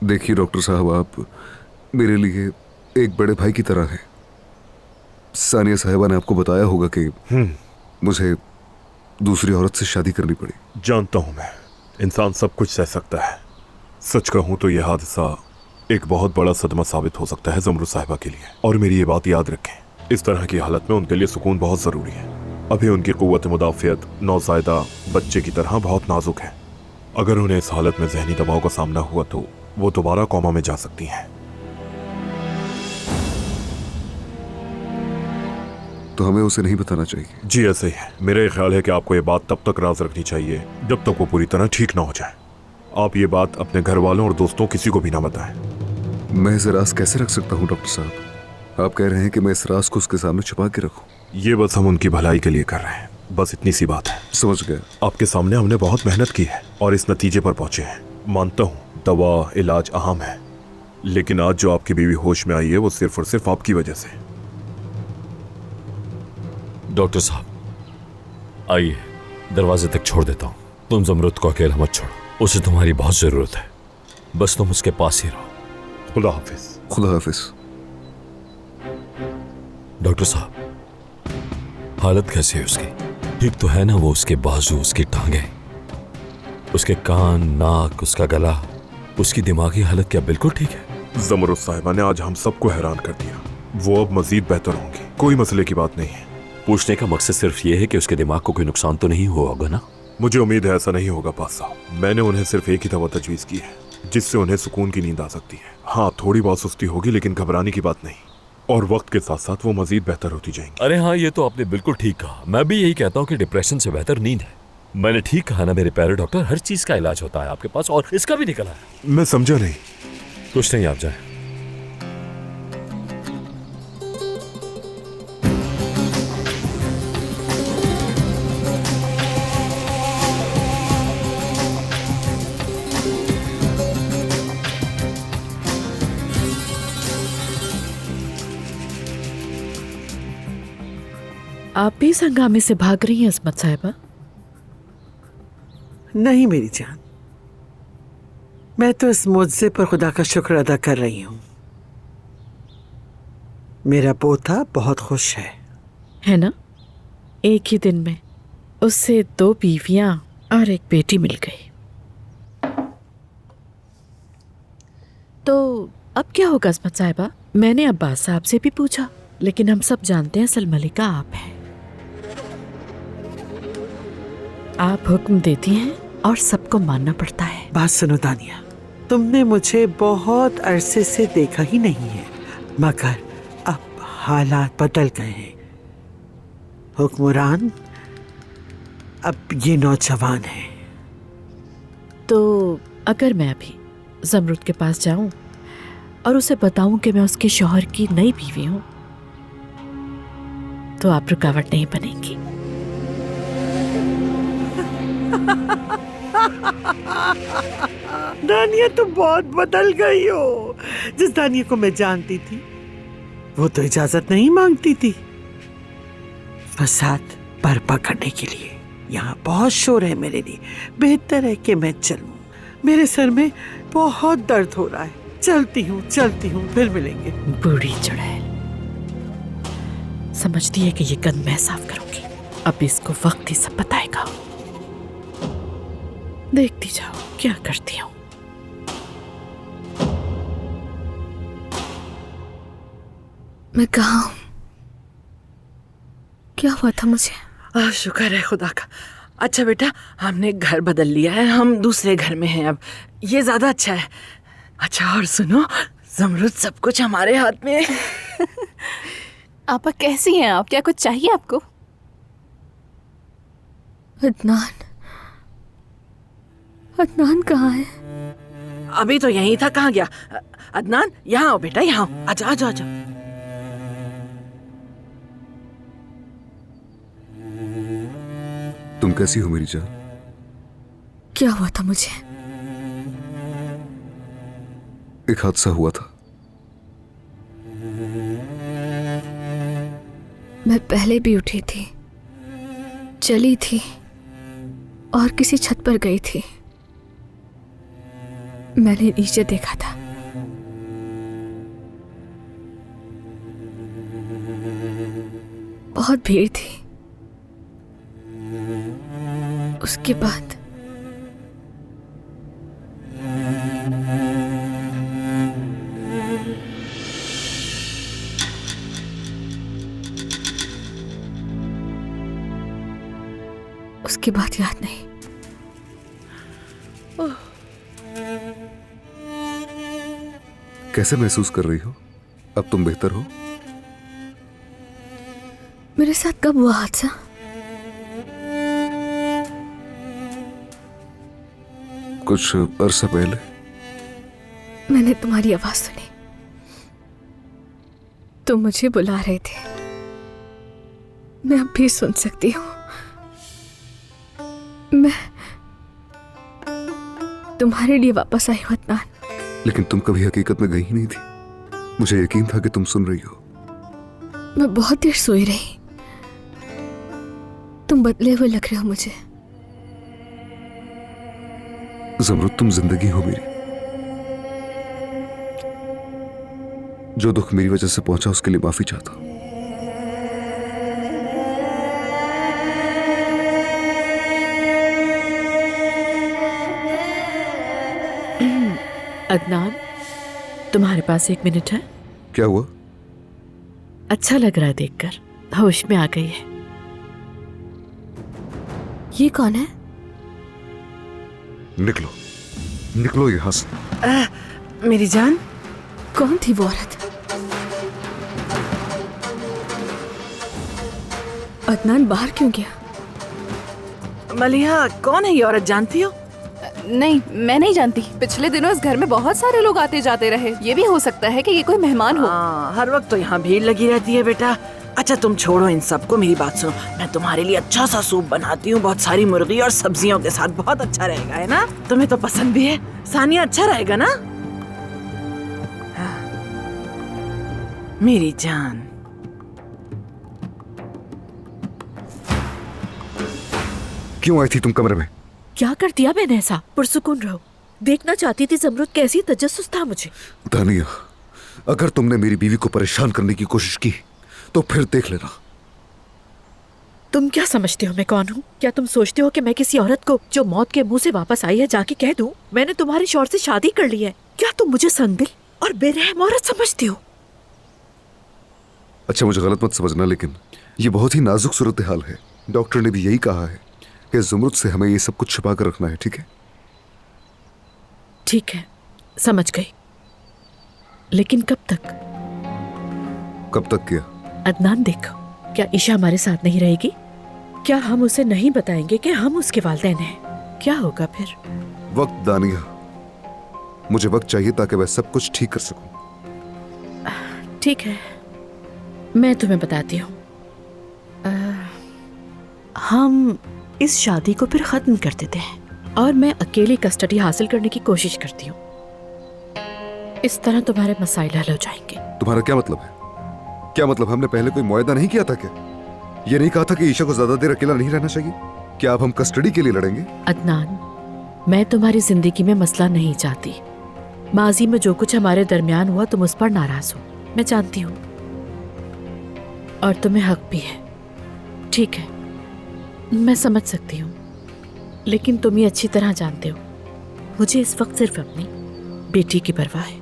देखिए डॉक्टर साहब, आप मेरे लिए एक बड़े भाई की तरह हैं। सानिया साहिबा ने आपको बताया होगा कि मुझे दूसरी औरत से शादी करनी पड़ी। जानता हूं मैं, इंसान सब कुछ सह सकता है। सच कहूं तो यह हादसा एक बहुत बड़ा सदमा साबित हो सकता है ज़मरुद साहिबा के लिए। और मेरी ये बात याद रखें, इस तरह की हालत में उनके लिए सुकून बहुत ज़रूरी है। अभी उनकी क़ुव्वत मुदाफ़ियत नौज़ायदा बच्चे की तरह बहुत नाजुक है। अगर उन्हें इस हालत में ज़हनी दबाव का सामना हुआ तो वो दोबारा कोमा में जा सकती हैं। तो हमें उसे नहीं बताना चाहिए। जी ऐसे ही है। मेरा ये ख्याल है कि आपको ये बात तब तक राज रखनी चाहिए जब तक वो पूरी तरह ठीक ना हो जाए। आप ये बात अपने घर वालों और दोस्तों किसी को भी ना बताएं। मैं इस राज कैसे रख सकता हूँ डॉक्टर साहब? आप कह रहे हैं कि मैं इस राज को उसके सामने छुपा के रखूं? ये बस हम उनकी भलाई के लिए कर रहे हैं, बस इतनी सी बात है। समझ गया। आपके सामने हमने बहुत मेहनत की है और इस नतीजे पर पहुंचे हैं। मानता हूँ दवा इलाज अहम है, लेकिन आज जो आपकी बीवी होश में आई है वो सिर्फ और सिर्फ आपकी वजह से। डॉक्टर साहब आइए, दरवाजे तक छोड़ देता हूँ। तुम ज़मरुद को अकेला मत छोड़ो, उसे तुम्हारी बहुत ज़रूरत है। बस तुम उसके पास ही रहो। खुदा हाफिज। खुदा हाफिज। डॉक्टर साहब, हालत कैसी है उसकी? ठीक तो है ना? वो उसके बाजू, उसकी टांगें, उसके कान, नाक, उसका गला, उसकी दिमागी हालत क्या बिल्कुल ठीक है? ज़मरुद साहिबा ने आज हम सबको हैरान कर दिया। वो अब मजीद बेहतर होंगी, कोई मसले की बात नहीं है। पूछने का मकसद सिर्फ ये है कि उसके दिमाग को कोई नुकसान तो नहीं हुआ होगा ना? मुझे उम्मीद है ऐसा नहीं होगा पास साहब। मैंने उन्हें सिर्फ एक ही दवा तजवीज़ की है जिससे उन्हें सुकून की नींद आ सकती है। हाँ, थोड़ी बहुत सुस्ती होगी लेकिन घबराने की बात नहीं, और वक्त के साथ साथ वो मजीद बेहतर होती जाएंगी। अरे हाँ, ये तो आपने बिल्कुल ठीक कहा। मैं भी यही कहता हूँ कि डिप्रेशन से बेहतर नींद है। मैंने ठीक कहा ना मेरे प्यारे डॉक्टर? हर चीज का इलाज होता है आपके पास, और इसका भी निकला है। मैं समझा नहीं। कुछ नहीं, आप जाए। आप भी इस हंगामे से भाग रही हैं अजमत साहिबा? नहीं मेरी जान, मैं तो इस मुआवजे पर खुदा का शुक्र अदा कर रही हूँ। मेरा पोता बहुत खुश है ना? एक ही दिन में उससे 2 बीवियां और एक बेटी मिल गई। तो अब क्या होगा अजमत साहिबा? मैंने अब्बास साहब से भी पूछा, लेकिन हम सब जानते हैं असल मलिका आप हैं। आप हुक्म देती हैं और सबको मानना पड़ता है। बात सुनो दानिया, तुमने मुझे बहुत अरसे से देखा ही नहीं है, मगर अब हालात बदल गए हैं। हुक्मरान अब ये नौजवान है। तो अगर मैं अभी ज़मरुद के पास जाऊं और उसे बताऊं कि मैं उसके शौहर की नई बीवी हूं, तो आप रुकावट नहीं बनेंगी। दानिया तुम बहुत बदल गई हो। जिस दानिया को मैं जानती थी वो तो इजाजत नहीं मांगती थी फसाद बर्पा करने के लिए। यहाँ बहुत शोर है मेरे लिए, बेहतर है कि मैं चलूं। मेरे सर में बहुत दर्द हो रहा है। चलती हूँ, फिर मिलेंगे। बूढ़ी चुड़ैल समझती है कि ये गंद मैं साफ करूंगी। अब इसको वक्त ही सब बताएगा। देखती जाओ क्या करती हूँ। मैं कहाँ हूँ? क्या हुआ था मुझे? शुक्र है खुदा का। अच्छा बेटा, हमने घर बदल लिया है, हम दूसरे घर में हैं अब। ये ज्यादा अच्छा है। अच्छा और सुनो, ज़मरुद सब कुछ हमारे हाथ में है। आपा कैसी हैं आप? क्या कुछ चाहिए आपको? अदनान, अदनान कहाँ है? अभी तो यहीं था, कहाँ गया? अदनान यहाँ आओ बेटा, यहाँ आओ। आजा आजा आजा। तुम कैसी हो मेरी जान? क्या हुआ था मुझे? एक हादसा हुआ था। मैं पहले भी उठी थी, चली थी और किसी छत पर गई थी। मैंने नीचे देखा था। बहुत भीड़ थी। उसके बाद याद नहीं। कैसे महसूस कर रही हो? अब तुम बेहतर हो? मेरे साथ कब हुआ हादसा? कुछ अरसा पहले। मैंने तुम्हारी आवाज सुनी। तुम मुझे बुला रहे थे। मैं अब भी सुन सकती हूँ। मैं तुम्हारे लिए वापस आई हूँ अदनान। लेकिन तुम कभी हकीकत में गई ही नहीं थी। मुझे यकीन था कि तुम सुन रही हो। मैं बहुत देर सोई रही। तुम बदले हुए लग रहे हो मुझे। ज़मरुद, तुम जिंदगी हो मेरी। जो दुख मेरी वजह से पहुंचा उसके लिए माफी चाहता हूं। अदनान, तुम्हारे पास 1 मिनट है? क्या हुआ? अच्छा लग रहा है देखकर। होश में आ गई है। ये कौन है? निकलो, निकलो यहां से। मेरी जान, कौन थी वो औरत? अदनान बाहर क्यों गया? मलिहा, कौन है ये औरत, जानती हो? नहीं, मैं नहीं जानती। पिछले दिनों इस घर में बहुत सारे लोग आते जाते रहे। ये भी हो सकता है कि ये कोई मेहमान हो। हर वक्त तो यहाँ भीड़ लगी रहती है बेटा। अच्छा तुम छोड़ो इन सबको, मेरी बात सुनो। मैं तुम्हारे लिए अच्छा सा सूप बनाती हूँ, बहुत सारी मुर्गी और सब्जियों के साथ। बहुत अच्छा रहेगा, है ना? तुम्हें तो पसंद भी है। सानिया, अच्छा रहेगा ना? हाँ। मेरी जान, क्यों आई थी तुम कमरे में? क्या कर दिया मैंने ऐसा? पुरसुकून रहो। देखना चाहती थी ज़मरुद कैसी तजस्सुस था मुझे। दानिया, अगर तुमने मेरी बीवी को परेशान करने की कोशिश की तो फिर देख लेना। तुम क्या समझते हो मैं कौन हूँ? क्या तुम सोचते हो कि मैं किसी औरत को जो मौत के मुंह से वापस आई है जाके कह दूं मैंने तुम्हारे शौहर से शादी कर ली है? क्या तुम मुझे संदिल और बेरहम औरत समझते हो? अच्छा, मुझे गलत मत समझना, लेकिन ये बहुत ही नाजुक सूरत हाल है। डॉक्टर ने भी यही कहा है कि ज़मरुद से हमें ये सब कुछ छुपा कर रखना है। ठीक है? ठीक है, समझ गई। लेकिन कब तक? कब तक क्या? अदनान देखो, क्या ईशा हमारे साथ नहीं रहेगी? क्या हम उसे नहीं बताएंगे कि हम उसके वालिदैन हैं? क्या होगा फिर? वक्त दानिया, मुझे वक्त चाहिए ताकि मैं सब कुछ ठीक कर सकूं। ठीक है, मैं तुम्हें बताती हूँ। हम इस शादी को फिर खत्म कर देते हैं और मैं अकेली कस्टडी हासिल करने की कोशिश करती हूँ। इस तरह तुम्हारे मसाइल हल हो जाएंगे। तुम्हारा क्या मतलब है? क्या मतलब हमने पहले कोई मुआयदा नहीं किया था क्या? ये नहीं कहा था कि ईशा को ज्यादा देर अकेला नहीं रहना चाहिए? क्या अब हम कस्टडी के लिए लड़ेंगे? अदनान, मैं तुम्हारी जिंदगी में मसला नहीं चाहती। माजी में जो कुछ हमारे दरमियान हुआ तुम उस पर नाराज हो, मैं जानती हूँ, और तुम्हें हक भी है। ठीक है, मैं समझ सकती हूँ, लेकिन तुम ये अच्छी तरह जानते हो मुझे इस वक्त सिर्फ अपनी बेटी की परवाह है।